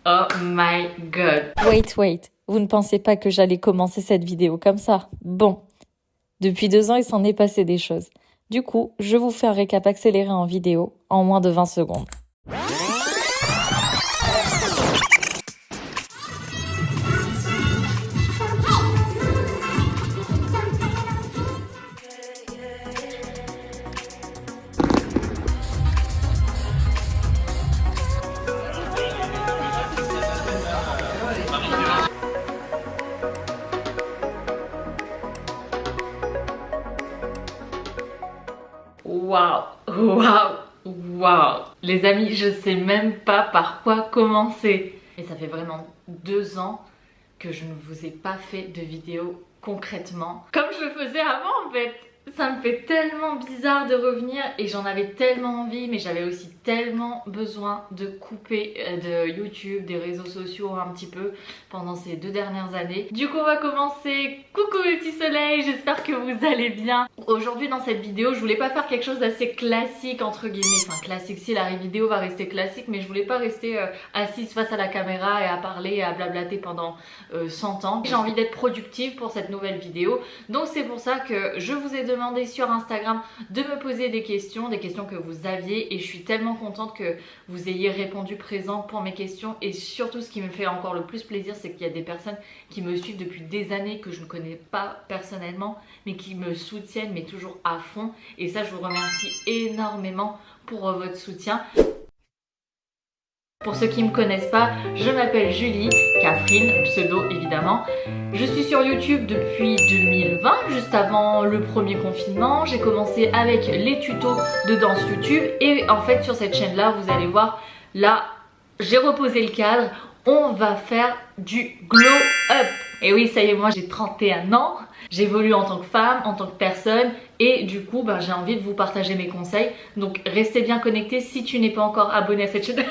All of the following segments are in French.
Oh my god. Wait, vous ne pensez pas que j'allais commencer cette vidéo comme ça? Bon, depuis 2 ans, il s'en est passé des choses. Du coup, je vous fais un récap accéléré en vidéo en moins de 20 secondes. Waouh. Les amis, je sais même pas par quoi commencer. Et ça fait vraiment 2 ans que je ne vous ai pas fait de vidéo concrètement comme je le faisais avant en fait. Ça me fait tellement bizarre de revenir et j'en avais tellement envie, mais j'avais aussi tellement besoin de couper de YouTube, des réseaux sociaux un petit peu pendant ces 2 dernières années. Du coup on va commencer. Coucou les petits soleils, j'espère que vous allez bien. Aujourd'hui dans cette vidéo je voulais pas faire quelque chose d'assez classique entre guillemets, enfin classique si la vidéo va rester classique, mais je voulais pas rester assise face à la caméra et à parler et à blablater pendant 100 ans. J'ai envie d'être productive pour cette nouvelle vidéo, donc c'est pour ça que je vous ai demandé sur Instagram de me poser des questions que vous aviez, et je suis tellement contente que vous ayez répondu présent pour mes questions. Et surtout ce qui me fait encore le plus plaisir, c'est qu'il y a des personnes qui me suivent depuis des années que je ne connais pas personnellement mais qui me soutiennent mais toujours à fond, et ça je vous remercie énormément pour votre soutien. Pour ceux qui ne me connaissent pas, je m'appelle Julie, Catherine, pseudo évidemment. Je suis sur YouTube depuis 2020, juste avant le premier confinement. J'ai commencé avec les tutos de danse YouTube, et en fait sur cette chaîne là, vous allez voir, là j'ai reposé le cadre. On va faire du glow up. Et oui, ça y est, moi j'ai 31 ans. J'évolue en tant que femme, en tant que personne, et du coup j'ai envie de vous partager mes conseils. Donc restez bien connectés si tu n'es pas encore abonné à cette chaîne.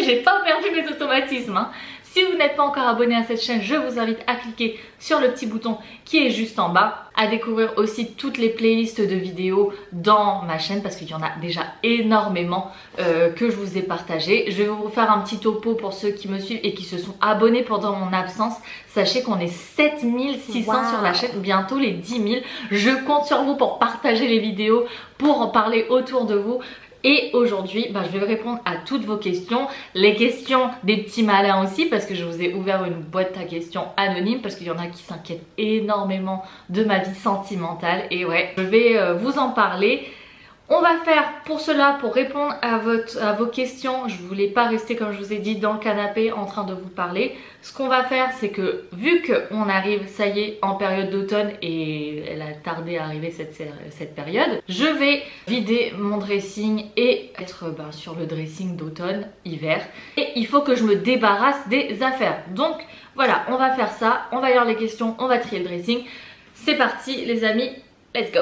J'ai pas perdu mes automatismes hein. Si vous n'êtes pas encore abonné à cette chaîne, je vous invite à cliquer sur le petit bouton qui est juste en bas, à découvrir aussi toutes les playlists de vidéos dans ma chaîne, parce qu'il y en a déjà énormément que je vous ai partagé. Je vais vous faire un petit topo pour ceux qui me suivent et qui se sont abonnés pendant mon absence. Sachez qu'on est 7600 sur la chaîne, bientôt les 10 000. Je compte sur vous pour partager les vidéos, pour en parler autour de vous. Et aujourd'hui, je vais répondre à toutes vos questions, les questions des petits malins aussi, parce que je vous ai ouvert une boîte à questions anonyme, parce qu'il y en a qui s'inquiètent énormément de ma vie sentimentale. Et ouais, je vais vous en parler. On va faire pour cela, pour répondre à vos questions, je voulais pas rester comme je vous ai dit dans le canapé en train de vous parler. Ce qu'on va faire, c'est que vu qu'on arrive, ça y est, en période d'automne, et elle a tardé à arriver cette période, je vais vider mon dressing et être sur le dressing d'automne, hiver. Et il faut que je me débarrasse des affaires. Donc voilà, on va faire ça, on va lire les questions, on va trier le dressing. C'est parti les amis, let's go!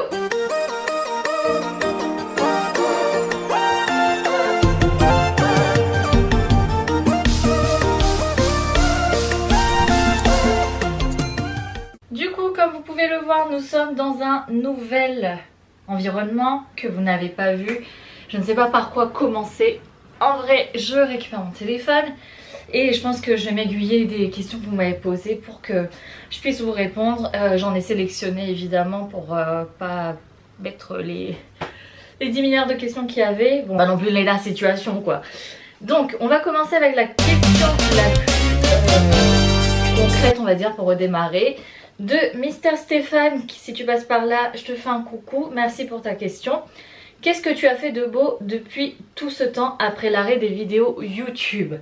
Comme vous pouvez le voir, nous sommes dans un nouvel environnement que vous n'avez pas vu. Je ne sais pas par quoi commencer. En vrai, je récupère mon téléphone et je pense que je vais m'aiguiller des questions que vous m'avez posées pour que je puisse vous répondre. J'en ai sélectionné évidemment pour pas mettre les 10 milliards de questions qu'il y avait. Bon, pas non plus la situation quoi. Donc, on va commencer avec la question la plus concrète, on va dire, pour redémarrer. De Mister Stéphane, qui si tu passes par là, je te fais un coucou, merci pour ta question. Qu'est-ce que tu as fait de beau depuis tout ce temps après l'arrêt des vidéos YouTube?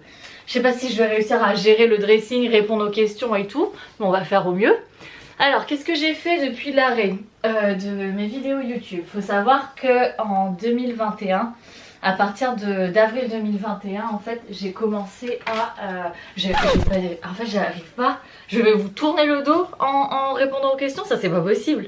Je sais pas si je vais réussir à gérer le dressing, répondre aux questions et tout, mais on va faire au mieux. Alors, qu'est-ce que j'ai fait depuis l'arrêt de mes vidéos YouTube? Faut savoir que en 2021, à partir d'avril 2021, en fait, j'ai commencé à... en fait, j'arrive pas. Je vais vous tourner le dos en répondant aux questions, ça c'est pas possible.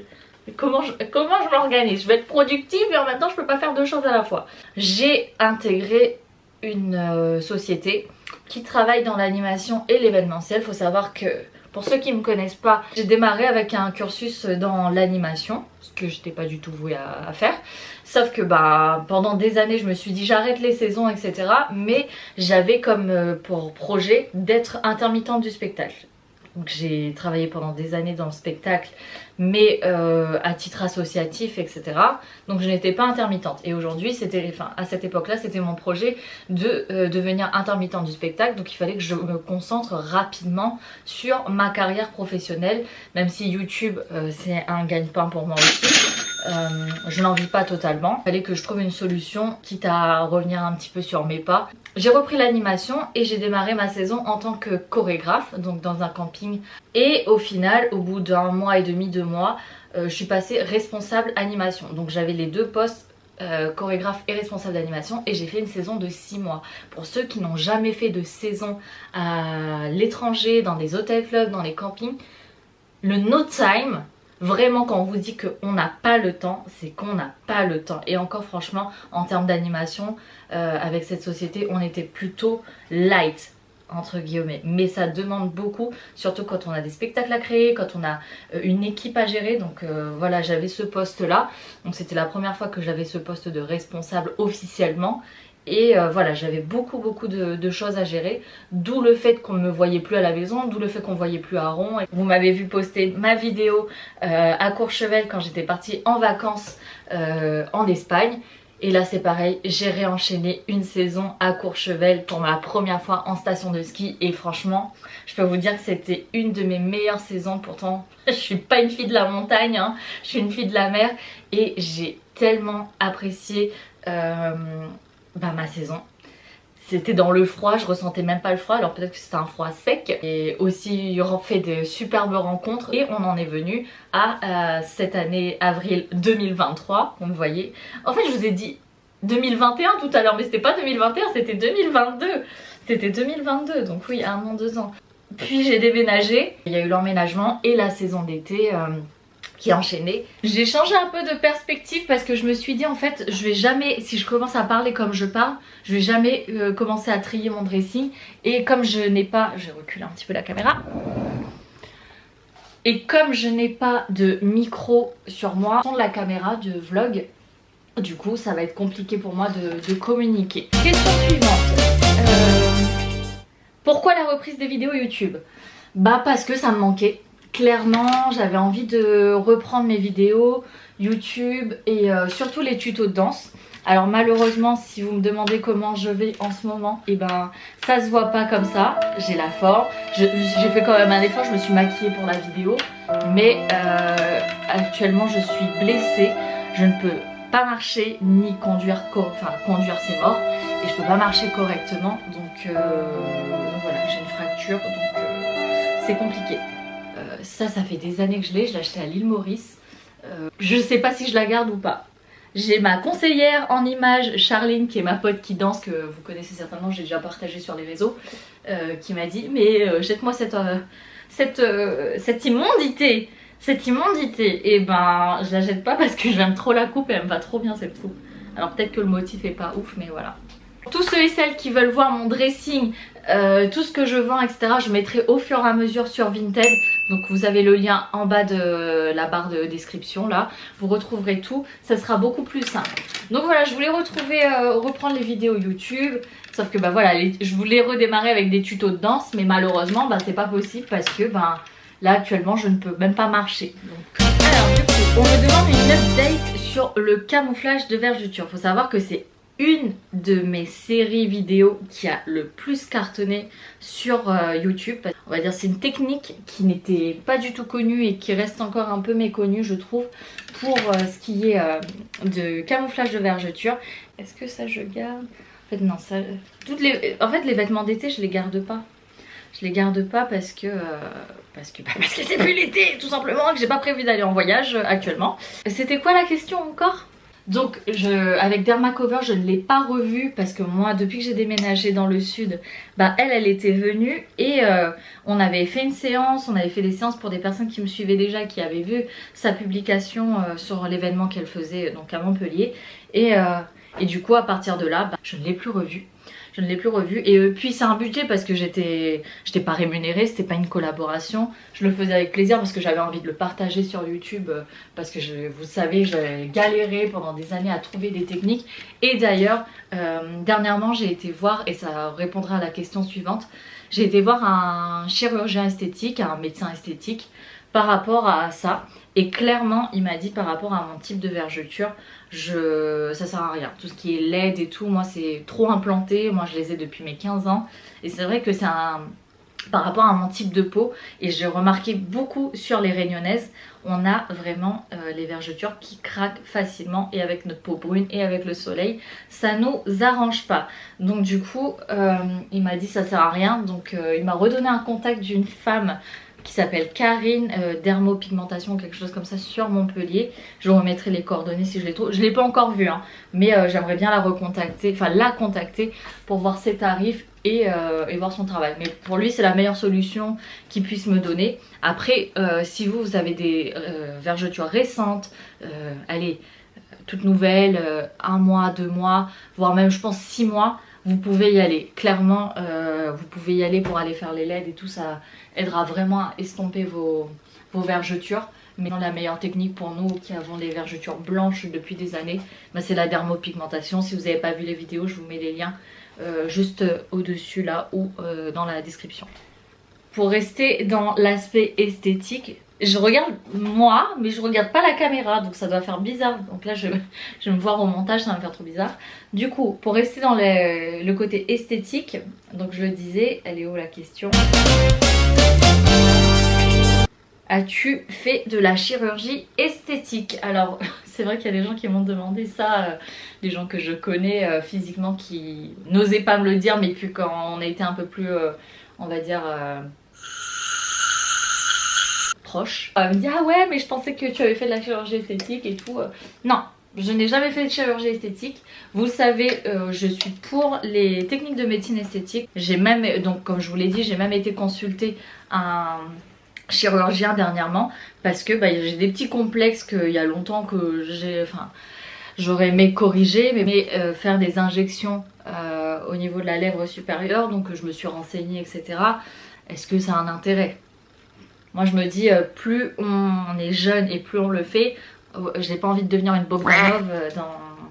Comment je m'organise? Je vais être productive et en même temps, je peux pas faire 2 choses à la fois. J'ai intégré une société qui travaille dans l'animation et l'événementiel. Faut savoir que, pour ceux qui ne me connaissent pas, j'ai démarré avec un cursus dans l'animation, ce que je n'étais pas du tout vouée à faire. Sauf que bah, pendant des années je me suis dit j'arrête les saisons etc. Mais j'avais comme pour projet d'être intermittente du spectacle. Donc j'ai travaillé pendant des années dans le spectacle mais à titre associatif etc. Donc je n'étais pas intermittente et aujourd'hui c'était, enfin à cette époque là c'était mon projet de devenir intermittente du spectacle. Donc il fallait que je me concentre rapidement sur ma carrière professionnelle, même si YouTube c'est un gagne-pain pour moi aussi. Je n'en vis pas totalement. Il fallait que je trouve une solution, quitte à revenir un petit peu sur mes pas. J'ai repris l'animation et j'ai démarré ma saison en tant que chorégraphe, donc dans un camping. Et au final, au bout d'un mois et demi, 2 mois, je suis passée responsable animation. Donc j'avais les deux postes, chorégraphe et responsable d'animation, et j'ai fait une saison de 6 mois. Pour ceux qui n'ont jamais fait de saison à l'étranger, dans des hôtels clubs, dans les campings, le no time... Vraiment quand on vous dit qu'on n'a pas le temps, c'est qu'on n'a pas le temps. Et encore franchement en termes d'animation avec cette société on était plutôt light entre guillemets. Mais ça demande beaucoup, surtout quand on a des spectacles à créer, quand on a une équipe à gérer. Donc voilà, j'avais ce poste là. Donc c'était la première fois que j'avais ce poste de responsable officiellement. Et voilà, j'avais beaucoup de choses à gérer, d'où le fait qu'on ne me voyait plus à la maison, d'où le fait qu'on ne voyait plus Aaron. Vous m'avez vu poster ma vidéo à Courchevel quand j'étais partie en vacances en Espagne. Et là c'est pareil, j'ai réenchaîné une saison à Courchevel pour ma première fois en station de ski. Et franchement, je peux vous dire que c'était une de mes meilleures saisons. Pourtant, je suis pas une fille de la montagne, hein, je suis une fille de la mer. Et j'ai tellement apprécié... ma saison. C'était dans le froid, je ressentais même pas le froid, alors peut-être que c'était un froid sec. Et aussi on fait de superbes rencontres et on en est venu à cette année avril 2023, vous me voyez. En fait je vous ai dit 2021 tout à l'heure, mais c'était pas 2021, c'était 2022. C'était 2022, donc oui, 1 an, 2 ans. Puis j'ai déménagé, il y a eu l'emménagement et la saison d'été qui a enchaîné. J'ai changé un peu de perspective parce que je me suis dit en fait je vais jamais, si je commence à parler comme je parle, je vais jamais commencer à trier mon dressing. Et comme je n'ai pas, je vais reculer un petit peu la caméra, et comme je n'ai pas de micro sur moi, sur la caméra de vlog, du coup ça va être compliqué pour moi de communiquer. Question suivante, pourquoi la reprise des vidéos YouTube? Bah parce que ça me manquait. Clairement j'avais envie de reprendre mes vidéos YouTube et surtout les tutos de danse. Alors malheureusement si vous me demandez comment je vais en ce moment, et ben ça se voit pas comme ça. J'ai la forme, j'ai fait quand même un effort, je me suis maquillée pour la vidéo. Mais actuellement je suis blessée, je ne peux pas marcher ni conduire, enfin conduire c'est mort. Et je peux pas marcher correctement donc voilà, j'ai une fracture donc c'est compliqué. Ça fait des années que je l'ai acheté à l'île Maurice. Je sais pas si je la garde ou pas. J'ai ma conseillère en images, Charline, qui est ma pote qui danse, que vous connaissez certainement, j'ai déjà partagé sur les réseaux, qui m'a dit mais jette-moi cette immondité. Cette immondité. Et ben je la jette pas parce que j'aime trop la coupe et elle me va trop bien cette coupe. Alors peut-être que le motif est pas ouf mais voilà. Tous ceux et celles qui veulent voir mon dressing, tout ce que je vends etc, je mettrai au fur et à mesure sur Vinted. Donc vous avez le lien en bas de la barre de description là, vous retrouverez tout, ça sera beaucoup plus simple. Donc voilà, je voulais reprendre les vidéos YouTube, sauf que bah voilà, je voulais redémarrer avec des tutos de danse, mais malheureusement bah c'est pas possible parce que bah là actuellement je ne peux même pas marcher. Donc... Alors du coup, on me demande une update sur le camouflage de vergeture. Faut savoir que c'est une de mes séries vidéo qui a le plus cartonné sur YouTube. On va dire c'est une technique qui n'était pas du tout connue et qui reste encore un peu méconnue je trouve pour ce qui est de camouflage de vergeture. Est-ce que ça je garde? En fait non, ça... En fait les vêtements d'été je les garde pas. Je les garde pas parce que c'est plus l'été tout simplement, que j'ai pas prévu d'aller en voyage actuellement. C'était quoi la question encore? Donc avec Dermacover je ne l'ai pas revue parce que moi depuis que j'ai déménagé dans le sud, bah elle était venue et on avait fait une séance, on avait fait des séances pour des personnes qui me suivaient déjà, qui avaient vu sa publication sur l'événement qu'elle faisait donc à Montpellier et du coup à partir de là bah, je ne l'ai plus revue. je ne l'ai plus revu. Et puis c'est un budget parce que j'étais pas rémunérée, c'était pas une collaboration. Je le faisais avec plaisir parce que j'avais envie de le partager sur YouTube, parce que vous savez, j'ai galéré pendant des années à trouver des techniques. Et d'ailleurs, dernièrement j'ai été voir, et ça répondra à la question suivante, j'ai été voir un chirurgien esthétique, un médecin esthétique par rapport à ça. Et clairement, il m'a dit par rapport à mon type de vergeture, ça sert à rien. Tout ce qui est LED et tout, moi c'est trop implanté. Moi je les ai depuis mes 15 ans. Et c'est vrai que c'est par rapport à mon type de peau. Et j'ai remarqué beaucoup sur les réunionnaises, on a vraiment les vergetures qui craquent facilement. Et avec notre peau brune et avec le soleil, ça nous arrange pas. Donc du coup, il m'a dit ça sert à rien. Donc il m'a redonné un contact d'une femme qui s'appelle Karine, dermopigmentation, quelque chose comme ça, sur Montpellier. Je vous remettrai les coordonnées si je les trouve. Je ne l'ai pas encore vue, hein, mais j'aimerais bien la recontacter, enfin la contacter pour voir ses tarifs et voir son travail. Mais pour lui, c'est la meilleure solution qu'il puisse me donner. Après, si vous avez des vergetures récentes, allez, toutes nouvelles, 1 mois, 2 mois, voire même je pense 6 mois, vous pouvez y aller. Clairement, vous pouvez y aller pour aller faire les LED et tout, ça aidera vraiment à estomper vos vergetures. Mais la meilleure technique pour nous qui avons des vergetures blanches depuis des années, bah c'est la dermopigmentation. Si vous n'avez pas vu les vidéos, je vous mets les liens juste au-dessus là ou dans la description. Pour rester dans l'aspect esthétique, je regarde moi, mais je regarde pas la caméra, donc ça doit faire bizarre. Donc là, je vais me voir au montage, ça va me faire trop bizarre. Du coup, pour rester dans le côté esthétique, donc je le disais, elle est où la question? As-tu fait de la chirurgie esthétique? Alors, c'est vrai qu'il y a des gens qui m'ont demandé ça, des gens que je connais physiquement qui n'osaient pas me le dire, mais puis quand on a été un peu plus, on va dire... proche. Elle me dit ah ouais mais je pensais que tu avais fait de la chirurgie esthétique et tout. Non, je n'ai jamais fait de chirurgie esthétique. Vous le savez, je suis pour les techniques de médecine esthétique. J'ai même, donc comme je vous l'ai dit, j'ai même été consulter un chirurgien dernièrement parce que bah, j'ai des petits complexes qu'il y a longtemps que j'aurais aimé corriger, mais faire des injections au niveau de la lèvre supérieure, donc je me suis renseignée, etc. Est-ce que ça a un intérêt? Moi je me dis plus on est jeune et plus on le fait, j'ai pas envie de devenir une Bogdanov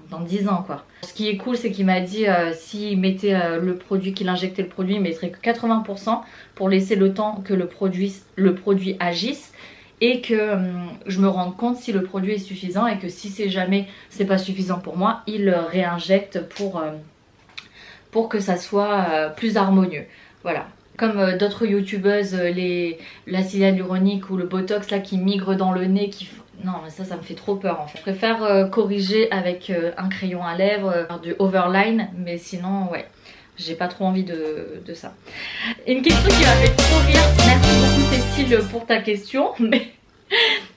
dans 10 ans quoi. Ce qui est cool c'est qu'il m'a dit s'il mettait le produit, qu'il injectait le produit, il mettrait que 80% pour laisser le temps que le produit agisse et que je me rende compte si le produit est suffisant et que si c'est pas suffisant pour moi, il le réinjecte pour que ça soit plus harmonieux. Voilà. Comme d'autres youtubeuses, l'acide hyaluronique ou le botox là qui migre dans le nez, non mais ça me fait trop peur en fait. Je préfère corriger avec un crayon à lèvres, du overline, mais sinon ouais, j'ai pas trop envie de ça. Une question qui m'a fait trop rire, merci beaucoup Cécile pour ta question, mais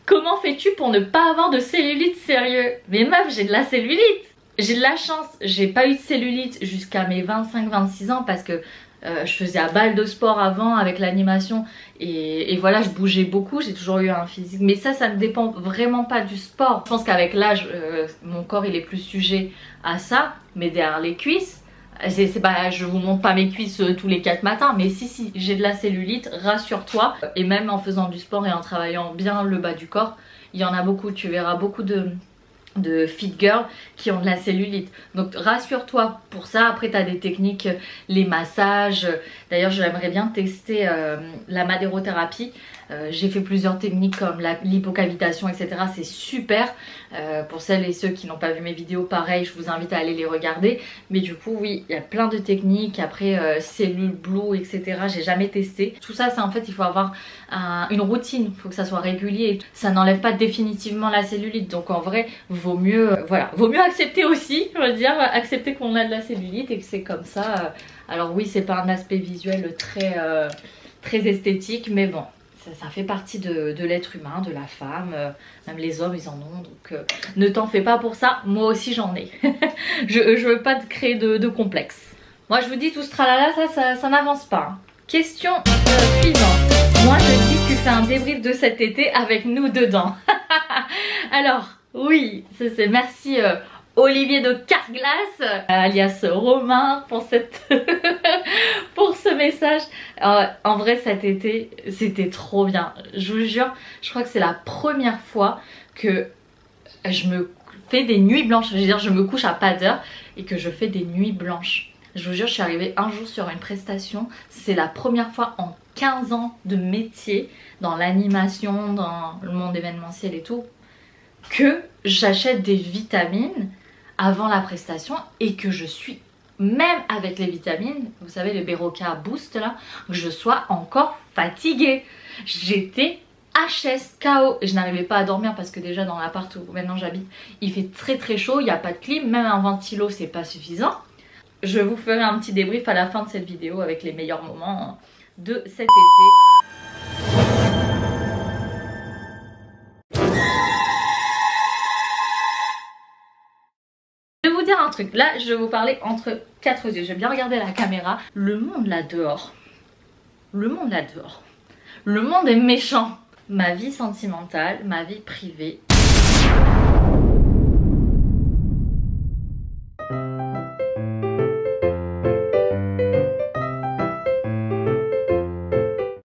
comment fais-tu pour ne pas avoir de cellulite sérieux? Mais meuf, j'ai de la cellulite! J'ai de la chance, j'ai pas eu de cellulite jusqu'à mes 25-26 ans parce que je faisais à balle de sport avant avec l'animation et voilà, je bougeais beaucoup, j'ai toujours eu un physique, mais ça ne dépend vraiment pas du sport. Je pense qu'avec l'âge mon corps il est plus sujet à ça, mais derrière les cuisses, je vous montre pas mes cuisses tous les 4 matins, mais si j'ai de la cellulite, rassure-toi, et même en faisant du sport et en travaillant bien le bas du corps, il y en a beaucoup, tu verras beaucoup de fit girls qui ont de la cellulite, donc rassure-toi pour ça. Après tu as des techniques, les massages, d'ailleurs j'aimerais bien tester la madérothérapie. J'ai fait plusieurs techniques comme l'hypocavitation, etc. C'est super. Pour celles et ceux qui n'ont pas vu mes vidéos, pareil, je vous invite à aller les regarder. Mais du coup, oui, il y a plein de techniques. Après, cellules blue, etc. J'ai jamais testé. Tout ça, c'est en fait, il faut avoir une routine. Il faut que ça soit régulier. Ça n'enlève pas définitivement la cellulite. Donc en vrai, vaut mieux, voilà, vaut mieux accepter aussi, on va dire, accepter qu'on a de la cellulite et que c'est comme ça. Alors oui, c'est pas un aspect visuel très esthétique, mais bon. Ça fait partie de l'être humain, de la femme, même les hommes ils en ont, donc ne t'en fais pas pour ça, moi aussi j'en ai. je veux pas te créer de complexe. Moi je vous dis tout ce tralala, ça n'avance pas. Hein. Question suivante. Moi je dis tu fais un débrief de cet été avec nous dedans. Alors oui, c'est merci Olivier de Carglass, alias Romain, pour pour ce message. En vrai, cet été, c'était trop bien. Je vous jure, je crois que c'est la première fois que je me fais des nuits blanches. Je veux dire, je me couche à pas d'heure et que je fais des nuits blanches. Je vous jure, je suis arrivée un jour sur une prestation. C'est la première fois en 15 ans de métier dans l'animation, dans le monde événementiel et tout, que j'achète des vitamines avant la prestation et que je suis, même avec les vitamines, vous savez les Beroca Boost là, je sois encore fatiguée. J'étais HS, KO, et je n'arrivais pas à dormir parce que déjà dans l'appart où maintenant j'habite, il fait très chaud, il n'y a pas de clim, même un ventilo c'est pas suffisant. Je vous ferai un petit débrief à la fin de cette vidéo avec les meilleurs moments de cet été. Je vais vous dire un truc, là je vais vous parler entre quatre yeux, je vais bien regarder la caméra. Le monde là dehors, le monde est méchant. Ma vie sentimentale, ma vie privée